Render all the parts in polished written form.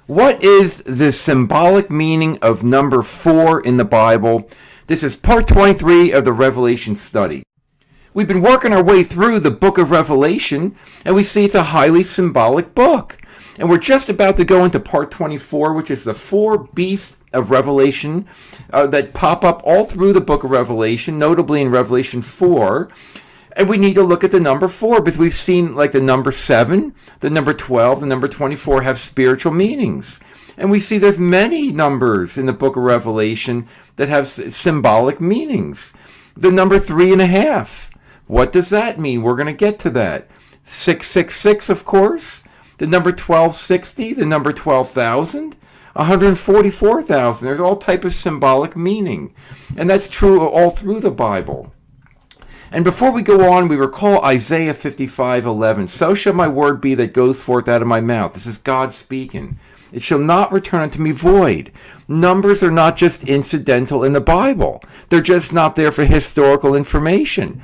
What is the symbolic meaning of number 4 in the Bible? This is part 23 of the Revelation study. We've been working our way through the book of Revelation, and we see it's a highly symbolic book. And we're just about to go into part 24, which is the 4 beasts of Revelation that pop up all through the book of Revelation, notably in Revelation 4. And we need to look at the number 4 because we've seen like the number 7, the number 12, the number 24 have spiritual meanings. And we see there's many numbers in the book of Revelation that have symbolic meanings. The number 3.5. What does that mean? We're going to get to that. 666, of course. The number 1260, the number 12,000, 144,000. There's all type of symbolic meaning. And that's true all through the Bible. And before we go on, we recall Isaiah 55:11. So shall my word be that goes forth out of my mouth. This is God speaking. It shall not return unto me void. Numbers are not just incidental in the Bible. They're just not there for historical information.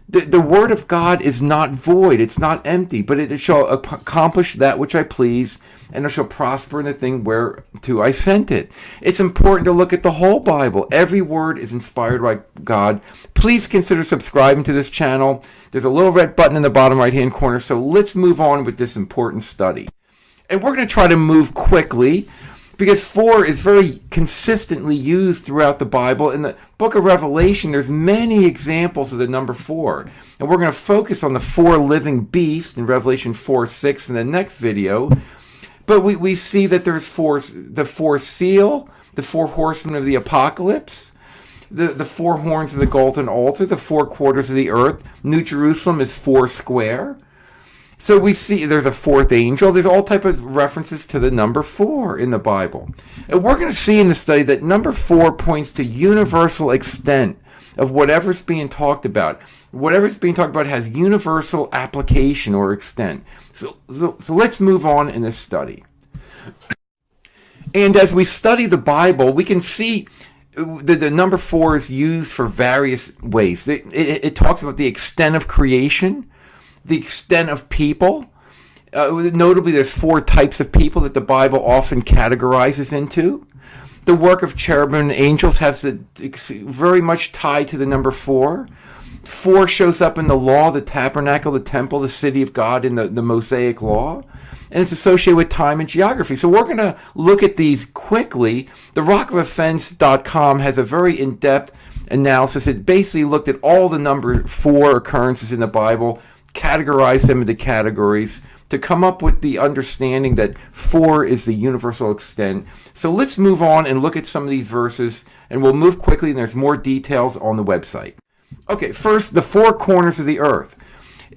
The word of God is not void. It's not empty, but it shall accomplish that which I please, and it shall prosper in the thing whereto I sent it. It's important to look at the whole Bible. Every word is inspired by God. Please consider subscribing to this channel. There's a little red button in the bottom right-hand corner, so let's move on with this important study. And we're going to try to move quickly, because 4 is very consistently used throughout the Bible. In the book of Revelation, there's many examples of the number 4. And we're going to focus on the 4 living beasts in Revelation 4:6 in the next video. But we see that there's the 4 seal, the 4 horsemen of the apocalypse, the 4 horns of the golden altar, the 4 quarters of the earth. New Jerusalem is 4 square. So we see there's a 4th angel. There's all type of references to the number 4 in the Bible. And we're going to see in the study that number 4 points to universal extent of whatever's being talked about. Whatever's being talked about has universal application or extent. So let's move on in this study. And as we study the Bible, we can see the number 4 is used for various ways. It talks about the extent of creation, the extent of people. Notably, there's 4 types of people that the Bible often categorizes into. The work of cherubim and angels has very much tied to the number 4. 4 shows up in the law, the tabernacle, the temple, the city of God in the Mosaic law. And it's associated with time and geography. So we're going to look at these quickly. The rockofoffense.com has a very in-depth analysis. It basically looked at all the number 4 occurrences in the Bible, categorize them into categories to come up with the understanding that 4 is the universal extent. So let's move on and look at some of these verses, and we'll move quickly, and there's more details on the website. Okay, first, the 4 corners of the earth.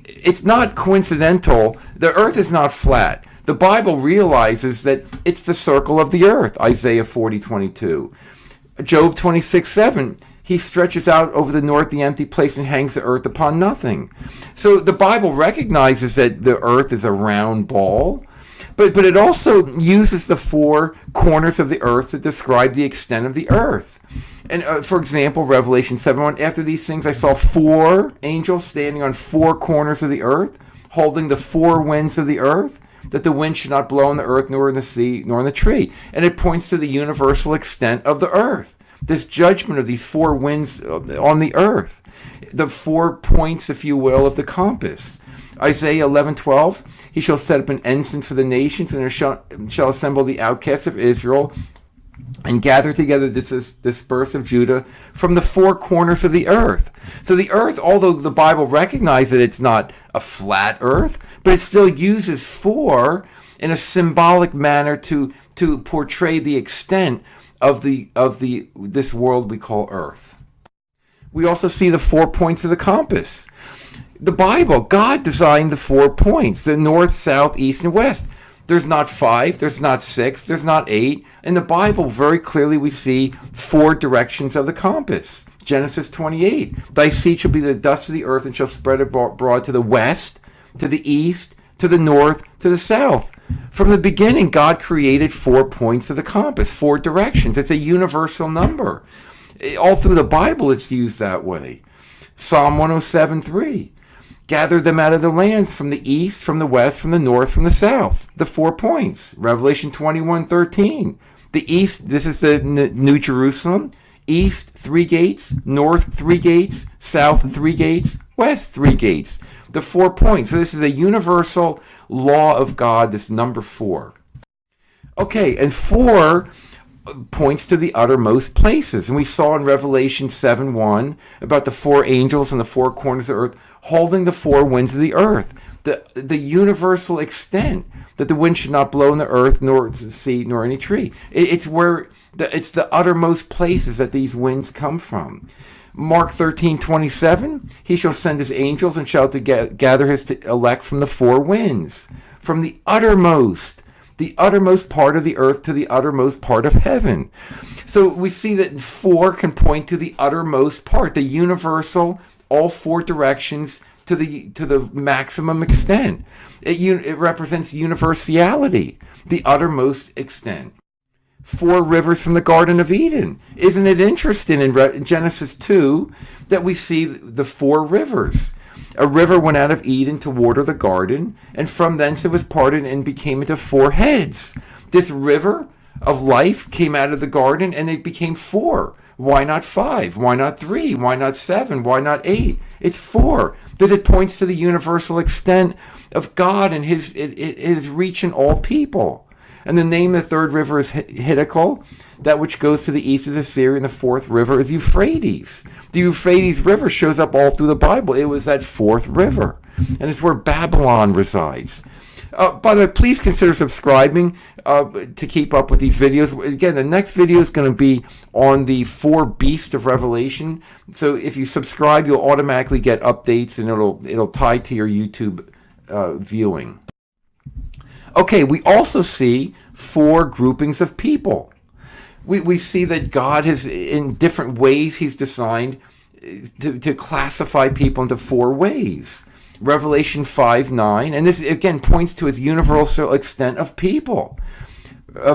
It's not coincidental. The earth is not flat. The Bible realizes that it's the circle of the earth, Isaiah 40:22. Job 26:7. He stretches out over the north the empty place and hangs the earth upon nothing. So the Bible recognizes that the earth is a round ball, but it also uses the 4 corners of the earth to describe the extent of the earth. And for example, Revelation 7:1, after these things I saw 4 angels standing on 4 corners of the earth, holding the 4 winds of the earth, that the wind should not blow on the earth, nor in the sea, nor in the tree. And it points to the universal extent of the earth. This judgment of these 4 winds on the earth, the 4 points, if you will, of the compass. Isaiah 11:12, he shall set up an ensign for the nations, and there shall assemble the outcasts of Israel, and gather together the dispersed of Judah from the 4 corners of the earth. So the earth, although the Bible recognizes that it's not a flat earth, but it still uses 4 in a symbolic manner to portray the extent of this world we call earth. We also see the 4 points of the compass. The Bible, God designed the 4 points, the north, south, east, and west. There's not 5, there's not 6, there's not 8. In the Bible, very clearly we see 4 directions of the compass. Genesis 28, thy seed shall be the dust of the earth and shall spread abroad to the west, to the east, to the north, to the south. From the beginning, God created 4 points of the compass, 4 directions. It's a universal number. All through the Bible, it's used that way. Psalm 107:3. Gather them out of the lands from the east, from the west, from the north, from the south. The 4 points. Revelation 21:13. The east, this is the New Jerusalem. East, 3 gates. North, 3 gates. South, 3 gates. West, 3 gates. The 4 points. So this is a universal law of God, this number 4. Okay, and 4 points to the uttermost places. And we saw in Revelation 7:1 about the 4 angels in the 4 corners of the earth holding the 4 winds of the earth. The universal extent that the wind should not blow in the earth, nor the sea, nor any tree. It's the uttermost places that these winds come from. Mark 13:27, he shall send his angels and shall gather his elect from the 4 winds, from the uttermost part of the earth to the uttermost part of heaven. So we see that 4 can point to the uttermost part, the universal, all 4 directions to the maximum extent. It represents universality, the uttermost extent. 4 rivers from the Garden of Eden. Isn't it interesting in Genesis 2 that we see the 4 rivers? A river went out of Eden to water the garden, and from thence it was parted and became into 4 heads. This river of life came out of the garden, and it became 4. Why not 5? Why not 3? Why not 7? Why not 8? It's 4 because it points to the universal extent of God and his reach in all people. And the name of the 3rd river is Hiddekel. That which goes to the east is Assyria, and the 4th river is Euphrates. The Euphrates River shows up all through the Bible. It was that 4th river, and it's where Babylon resides. By the way, please consider subscribing to keep up with these videos. Again, the next video is going to be on the 4 beasts of Revelation. So if you subscribe, you'll automatically get updates, and it'll tie to your YouTube viewing. Okay, we also see 4 groupings of people. We see that God has, in different ways, he's designed to classify people into 4 ways. Revelation 5:9, and this again points to his universal extent of people.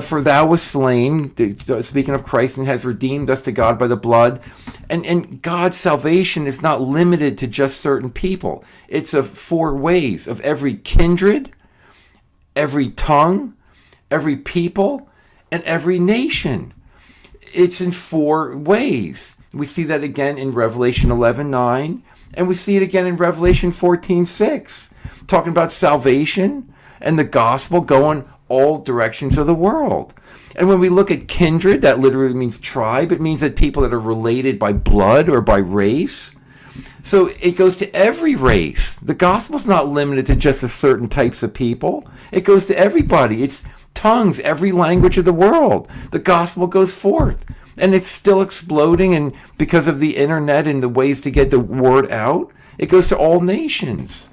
For thou wast slain, speaking of Christ, and has redeemed us to God by the blood. And God's salvation is not limited to just certain people. It's of 4 ways, of every kindred, every tongue, every people, and every nation. It's in 4 ways. We see that again in Revelation 11:9, and we see it again in Revelation 14:6, talking about salvation and the gospel going all directions of the world. And when we look at kindred, that literally means tribe. It means that people that are related by blood or by race. So it goes to every race. The gospel's not limited to just a certain types of people. It goes to everybody. It's tongues, every language of the world. The gospel goes forth. And it's still exploding, and because of the internet and the ways to get the word out, it goes to all nations.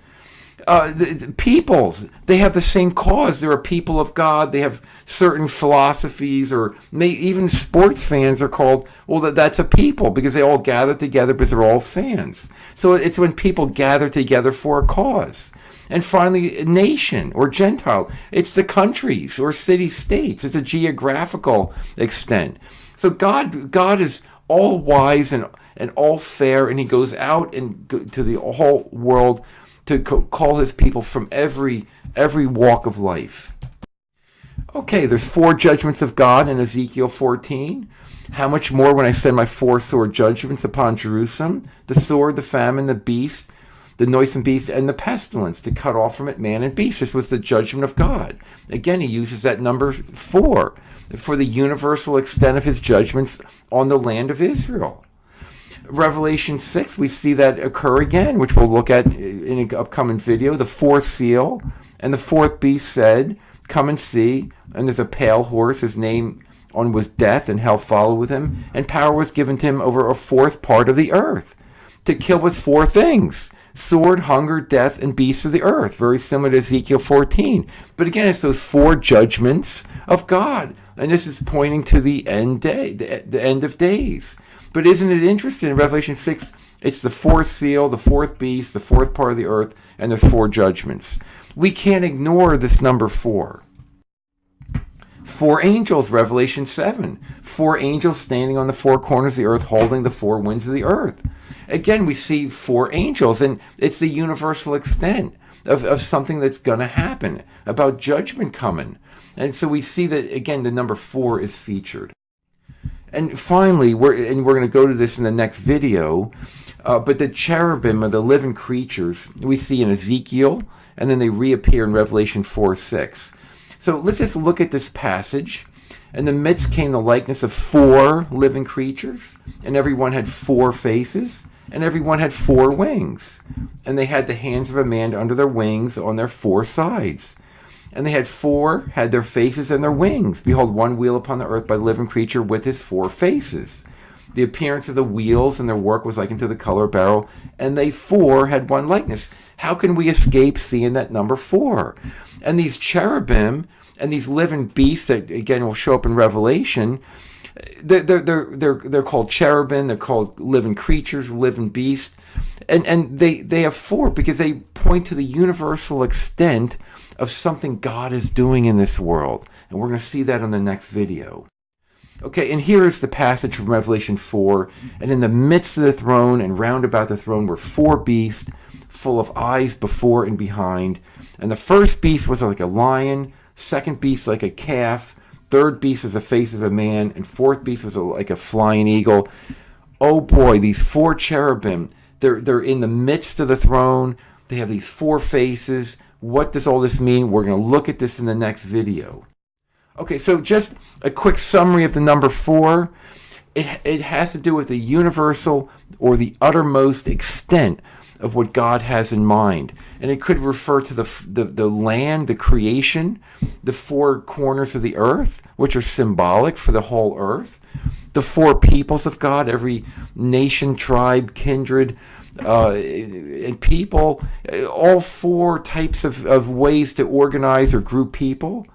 The peoples, they have the same cause. They're a people of God. They have certain philosophies, or even sports fans are called, well, that's a people because they all gather together because they're all fans. So it's when people gather together for a cause. And finally, nation or Gentile. It's the countries or city-states. It's a geographical extent. So God is all wise and all fair, and he goes out and to the whole world to call his people from every walk of life. Okay, there's 4 judgments of God in Ezekiel 14. How much more when I send my 4 sword judgments upon Jerusalem? The sword, the famine, the beast, the noisome beast, and the pestilence, to cut off from it man and beast. This was the judgment of God. Again, he uses that number 4 for the universal extent of his judgments on the land of Israel. Revelation 6, we see that occur again, which we'll look at in an upcoming video. The 4th seal, and the 4th beast said, come and see. And there's a pale horse, his name on was death, and hell followed with him. And power was given to him over a 4th part of the earth, to kill with 4 things: sword, hunger, death, and beasts of the earth. Very similar to Ezekiel 14. But again, it's those 4 judgments of God. And this is pointing to the end of days. But isn't it interesting? In Revelation 6, it's the 4th seal, the 4th beast, the 4th part of the earth, and there's 4 judgments. We can't ignore this number 4. 4 angels, Revelation 7. 4 angels standing on the 4 corners of the earth, holding the 4 winds of the earth. again, we see 4 angels, and it's the universal extent of something that's going to happen, about judgment coming. And so we see that, again, the number 4 is featured. And finally, we're going to go to this in the next video, but the cherubim are the living creatures we see in Ezekiel, and then they reappear in Revelation 4:6. So let's just look at this passage. In the midst came the likeness of 4 living creatures, and every one had 4 faces, and every one had 4 wings. And they had the hands of a man under their wings on their 4 sides. And they had their faces and their wings. Behold, one wheel upon the earth by the living creature with his 4 faces. The appearance of the wheels and their work was like unto the color of beryl, and they 4 had one likeness. How can we escape seeing that number 4? And these cherubim and these living beasts that, again, will show up in Revelation, they're called cherubim, they're called living creatures, living beasts. And they have 4 because they point to the universal extent of something God is doing in this world. And we're going to see that in the next video. Okay, and here is the passage from Revelation 4. And in the midst of the throne and round about the throne were 4 beasts, full of eyes before and behind. And the first beast was like a lion, second beast like a calf, third beast was the face of a man, and fourth beast was like a flying eagle. Oh boy, these 4 cherubim, they're in the midst of the throne. They have these 4 faces. What does all this mean? We're going to look at this in the next video. Okay, so just a quick summary of the number 4. It has to do with the universal or the uttermost extent of what God has in mind. And it could refer to the land, the creation, the 4 corners of the earth, which are symbolic for the whole earth, the 4 peoples of God, every nation, tribe, kindred, and people, all 4 types of ways to organize or group people.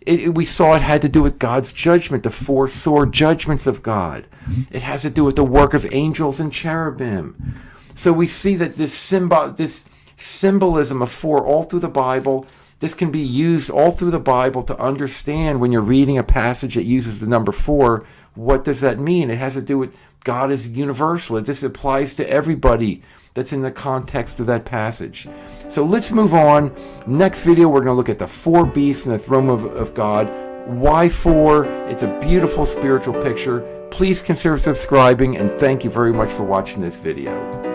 We saw it had to do with God's judgment, the 4 sword judgments of God. It has to do with the work of angels and cherubim. So we see that this symbolism of 4 all through the Bible, this can be used all through the Bible to understand when you're reading a passage that uses the number 4, what does that mean? It has to do with God is universal. This applies to everybody that's in the context of that passage. So let's move on. Next video, we're going to look at the 4 beasts in the throne of God. Why 4? It's a beautiful spiritual picture. Please consider subscribing, and thank you very much for watching this video.